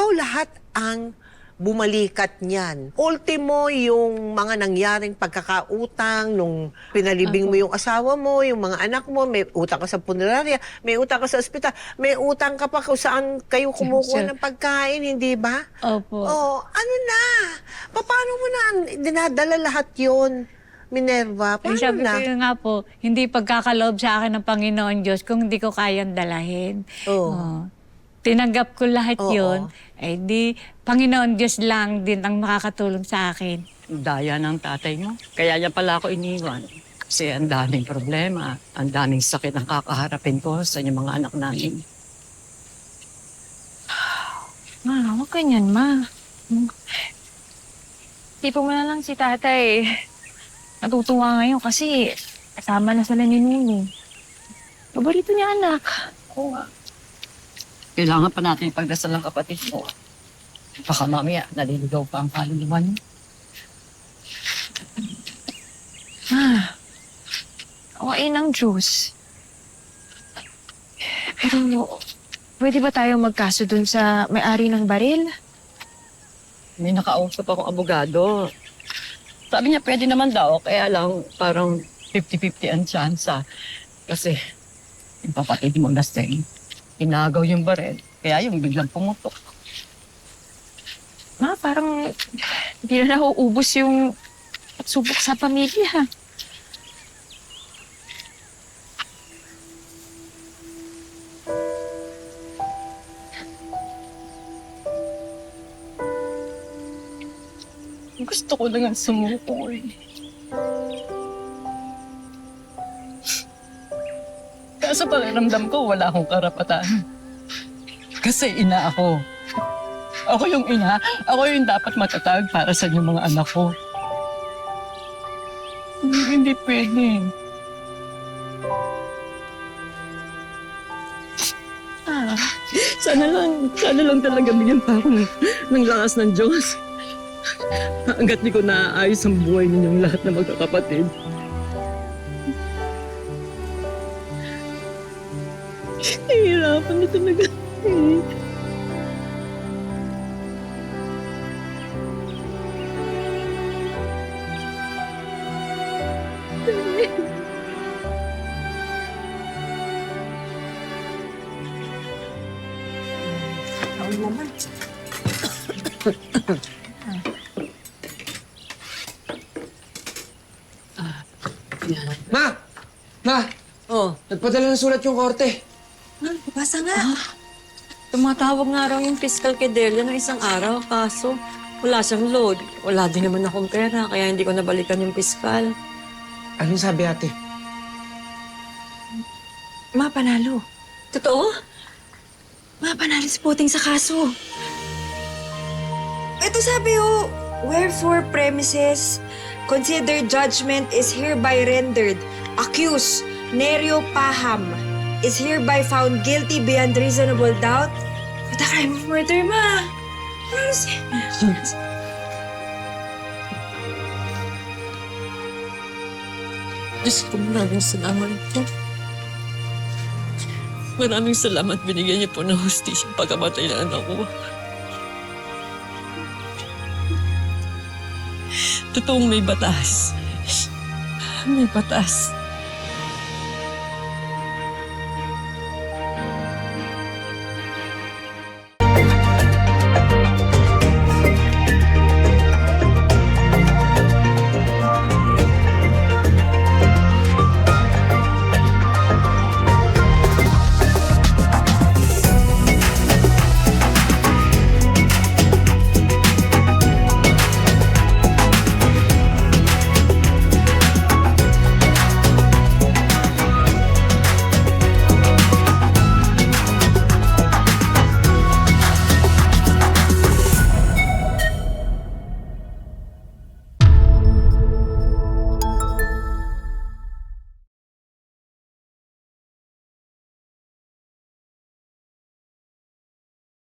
ikaw lahat ang bumalikat niyan. Ultimo, yung mga nangyaring pagkakautang, nung pinalibing mo yung asawa mo, yung mga anak mo, may utang ka sa punerarya, may utang ka sa ospital, may utang ka pa kung saan kayo kumukuha ng pagkain, hindi ba? Opo. Oh, ano na? Paano mo na dinadala lahat yon, Minerva? Ay, Paano sabi na? ko nga po, hindi pagkakaloob sa akin ng Panginoon Diyos kung hindi ko kayang dalahin. Oo. Oh. Tinanggap ko lahat Oo. yon. Ay di, Panginoon Diyos lang din ang makakatulong sa akin. Daya ng tatay mo. Kaya niya pala ako iniwan. Kasi ang daming problema, ang daming sakit ang kakaharapin ko sa inyong mga anak namin. Ma, huwag ganyan, ma. Tipo mo na lang si tatay. Natutuwa ngayon kasi kasama na sila ni Nini. Paborito niya anak. Oo nga. Kailangan pa natin ipagdasal ang kapatid mo. Baka mamaya, naliligaw pa ang kaluluwa niyo. Ma, okay ng Diyos. Pero, pwede ba tayo magkaso dun sa may-ari ng baril? May nakausap akong abogado. Sabi niya, pwede naman daw, kaya lang parang 50-50 ang tsansa. Kasi, yung kapatid mo lasing, inagaw yung baril, kaya yung biglang pumutok. Ma, parang hindi na nauubos yung subok sa pamilya. Gusto ko na nga sumuko eh. Kaso pakiramdam ko, wala akong karapatan. Kasi ina ako. Ako yung ina. Ako yung dapat matatag para sa inyong mga anak ko. Hindi pwede. Sana lang talaga bigyan pa ako ng lakas ng Diyos. Hanggat di ko naaayos ang buhay ninyong lahat na magkakapatid. Nahihirapan na talaga. Ma! Ma! Oh, Nagpadala ng sulat yung korte. Basta nga. Tumatawag nga raw yung fiscal kay Delia ng isang araw, kaso wala siyang load. Wala din naman akong pera, kaya hindi ko nabalikan yung fiscal. Anong sabi ate? Ma, panalo. Totoo? Ma, panalo si Puting sa kaso. Ito sabi wherefore premises, consider judgment is hereby rendered. Accused, Nerio Paham, is hereby found guilty beyond reasonable doubt for the crime of murder, ma. Diyos ko, maraming salamat po. Maraming salamat binigyan niyo po ng hustisya pagkamatay ng anak ko. Totoong may batas. May batas.